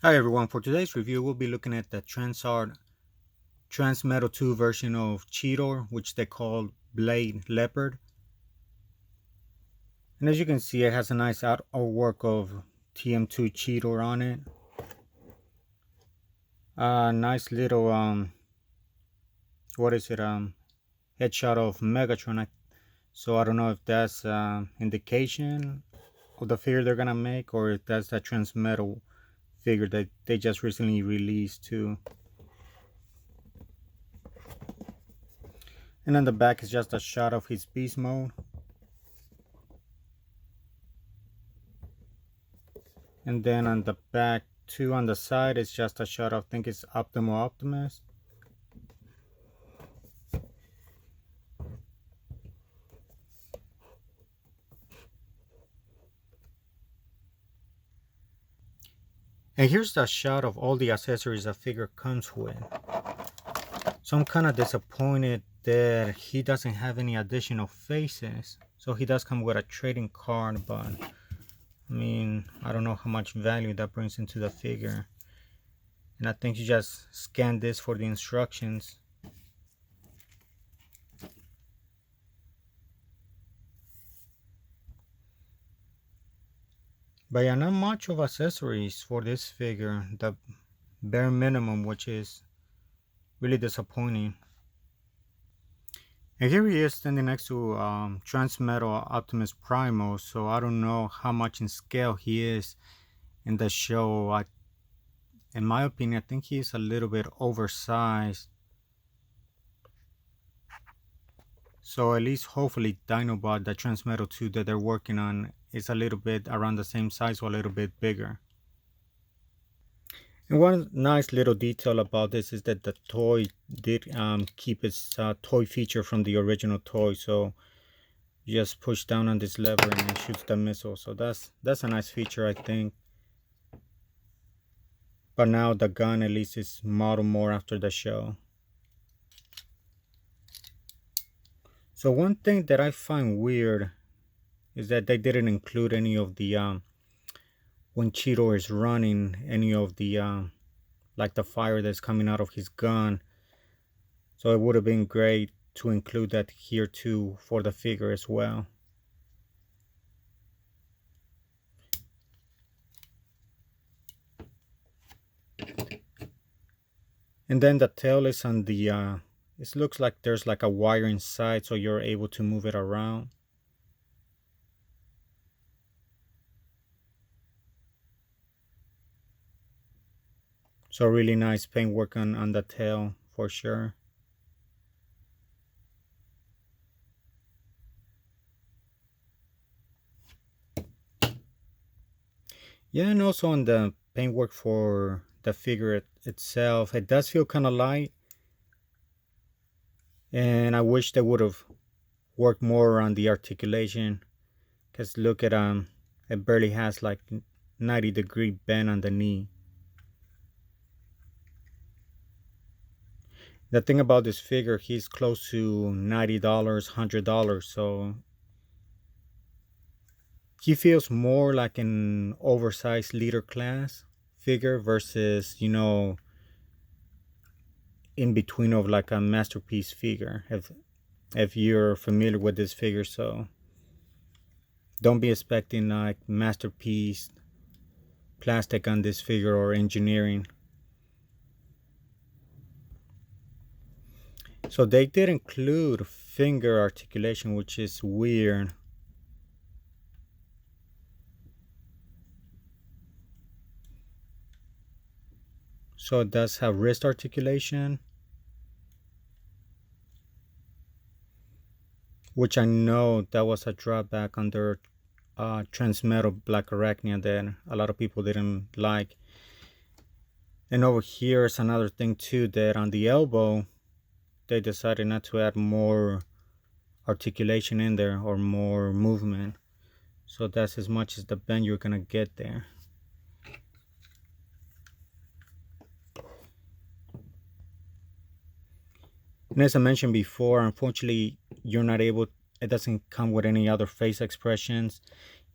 Hi everyone, for today's review we'll be looking at the Transart Transmetal 2 version of Cheetor, which they call Blade Leopard. And as you can see, it has a nice artwork of TM2 Cheetor on it. A nice little what is it, headshot of Megatron. So I don't know if that's indication of the figure they're gonna make, or if that's the Transmetal figure that they just recently released too. And on the back is just a shot of his beast mode. And then on the back too, on the side, it's just a shot of, I think it's Optimal Optimus. And here's the shot of all the accessories a figure comes with. So I'm kind of disappointed that he doesn't have any additional faces. So he does come with a trading card, but I mean, I don't know how much value that brings into the figure. And I think you just scan this for the instructions. But yeah, not much of accessories for this figure. The bare minimum, which is really disappointing. And here he is standing next to Transmetal Optimus Primal, so I don't know how much in scale he is in the show. In my opinion, I think he's a little bit oversized. So at least hopefully Dinobot, the Transmetal 2 that they're working on, is a little bit around the same size or a little bit bigger. And one nice little detail about this is that the toy did keep its toy feature from the original toy. So you just push down on this lever and it shoots the missile. So that's a nice feature, I think. But now the gun at least is modeled more after the show. So one thing that I find weird is that they didn't include any of the when Cheetor is running, any of the like the fire that's coming out of his gun. So it would have been great to include that here too for the figure as well. And then the tail is on the it looks like there's like a wire inside, so you're able to move it around. So really nice paintwork on the tail for sure. Yeah, and also on the paintwork for the figure itself, it does feel kind of light. And I wish they would have worked more on the articulation. Because look at it barely has like 90-degree bend on the knee. The thing about this figure, he's close to $90, $100, so he feels more like an oversized leader class figure versus, in between of like a masterpiece figure. If you're familiar with this figure, so don't be expecting like masterpiece plastic on this figure or engineering. So they did include finger articulation, which is weird. So it does have wrist articulation, which I know that was a drawback under Transmetal Black Arachnia that a lot of people didn't like. And over here is another thing too, that on the elbow they decided not to add more articulation in there or more movement. So that's as much as the bend you're gonna get there. And as I mentioned before, unfortunately, you're not able, it doesn't come with any other face expressions.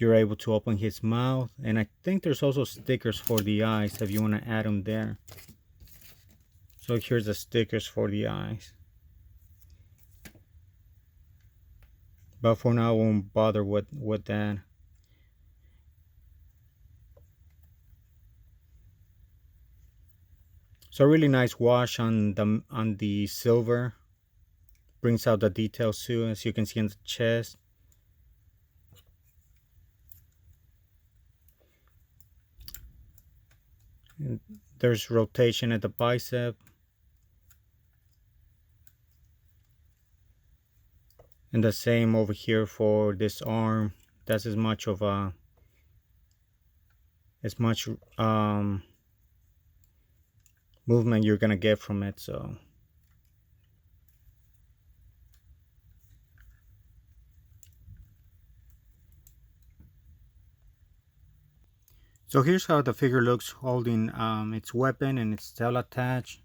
you're able to open his mouth, and I think there's also stickers for the eyes if you want to add them there. So here's the stickers for the eyes, but for now I won't bother with that. So really nice wash on the silver, brings out the details too, as you can see in the chest. And there's rotation at the bicep. And the same over here for this arm. That's as much movement you're gonna get from it. So here's how the figure looks holding its weapon and its tail attached.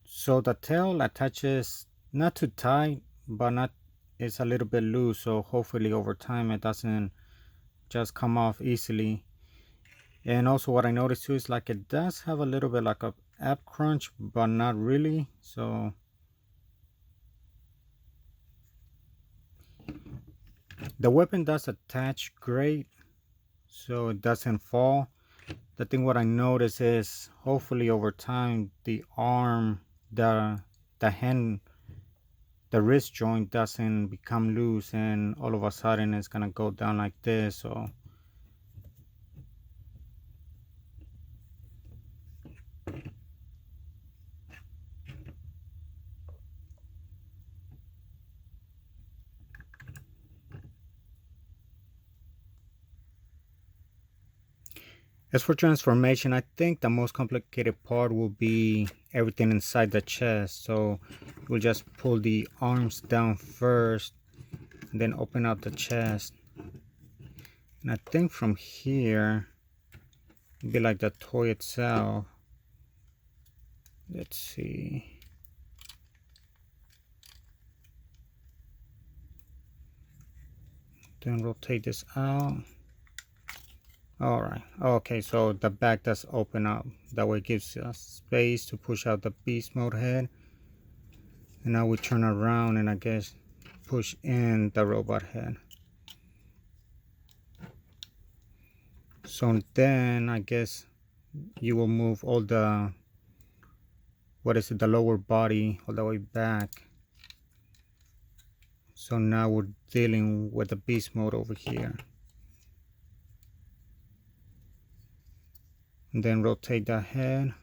So the tail attaches not too tight, but it's a little bit loose, so hopefully over time it doesn't just come off easily. And also what I noticed too is like it does have a little bit like a ab crunch, but not really. So the weapon does attach great, so it doesn't fall. The thing what I notice is hopefully over time the arm, the hand, the wrist joint doesn't become loose and all of a sudden it's gonna go down like this. So as for transformation, I think the most complicated part will be everything inside the chest. So we'll just pull the arms down first and then open up the chest. And I think from here it'll be like the toy itself. Let's see. Then rotate this out. All right. Okay, so the back does open up. That way it gives us space to push out the beast mode head. And now we turn around and I guess push in the robot head. So then I guess you will move all the, the lower body all the way back. So now we're dealing with the beast mode over here. And then rotate the head.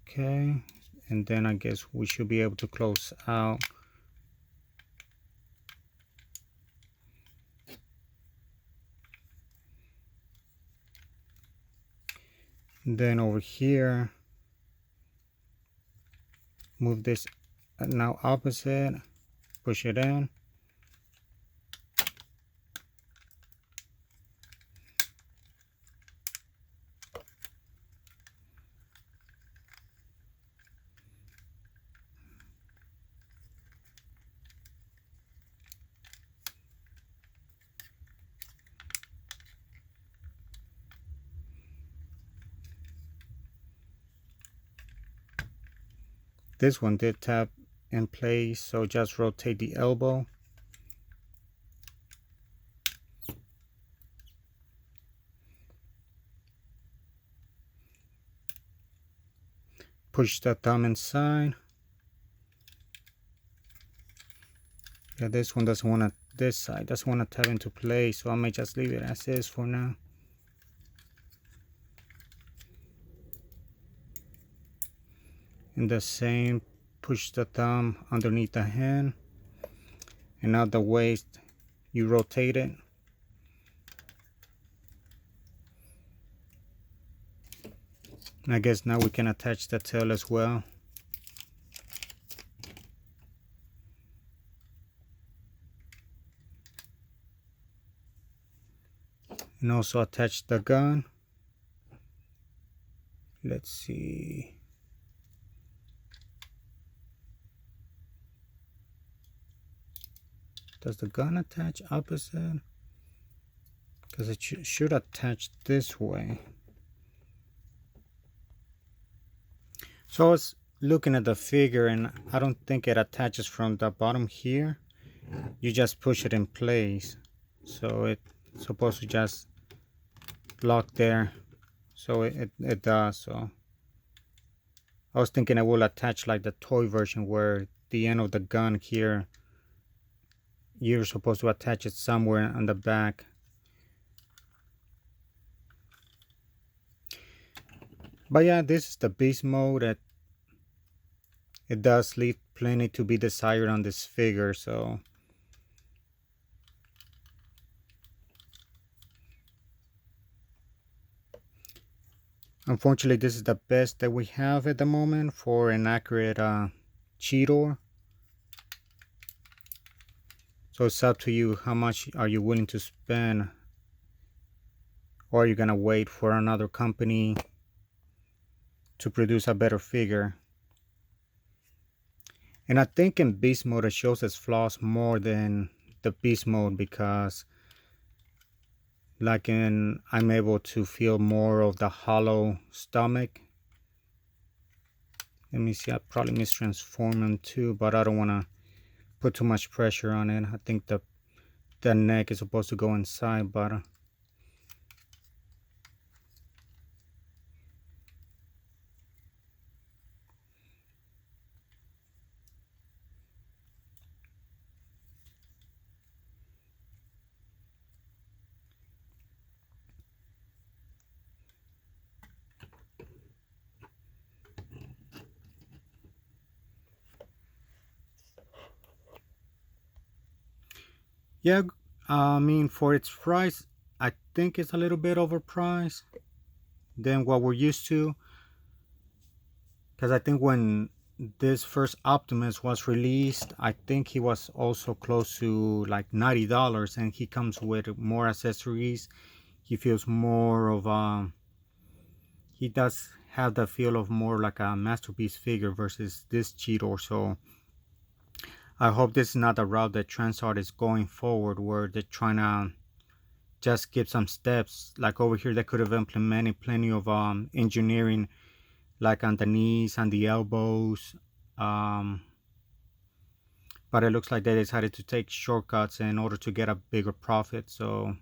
Okay, and then I guess we should be able to close out. And then over here, move this now opposite, push it in. This one did tap in place, so just rotate the elbow. Push the thumb inside. Yeah, this one doesn't want to, this side doesn't want to tap into place, so I may just leave it as is for now. And the same, push the thumb underneath the hand. And now the waist, you rotate it. And I guess now we can attach the tail as well. And also attach the gun. Let's see. Does the gun attach opposite? Because it should attach this way. So I was looking at the figure and I don't think it attaches from the bottom here. You just push it in place. So it's supposed to just lock there. So it does. So I was thinking it will attach like the toy version where the end of the gun here, you're supposed to attach it somewhere on the back. But yeah, this is the beast mode. It does leave plenty to be desired on this figure, so unfortunately this is the best that we have at the moment for an accurate Cheetor. So it's up to you, how much are you willing to spend, or are you gonna wait for another company to produce a better figure. And I think in beast mode it shows its flaws more than the beast mode, because like I'm able to feel more of the hollow stomach. Let me see, I probably mistransform him too, but I don't want to put too much pressure on it. I think the neck is supposed to go inside, but yeah, I mean, for its price, I think it's a little bit overpriced than what we're used to. Because I think when this first Optimus was released, I think he was also close to like $90, and he comes with more accessories. He feels more of he does have the feel of more like a masterpiece figure versus this Cheetor. So I hope this is not the route that Transart is going forward, where they're trying to just skip some steps. Like over here, they could have implemented plenty of engineering, like on the knees and the elbows. But it looks like they decided to take shortcuts in order to get a bigger profit. So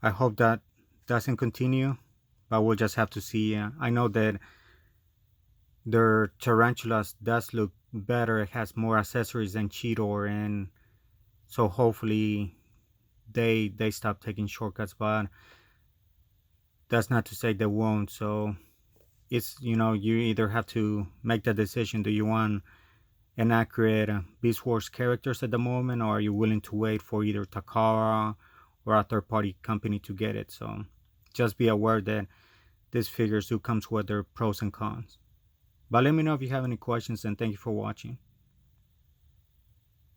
I hope that doesn't continue, but we'll just have to see. I know that their tarantulas does look better. It has more accessories than Cheetor, and so hopefully they stop taking shortcuts. But that's not to say they won't. So it's, you either have to make the decision. Do you want an accurate Beast Wars characters at the moment, or are you willing to wait for either Takara or a third-party company to get it? So just be aware that these figures do come with their pros and cons. But let me know if you have any questions, and thank you for watching.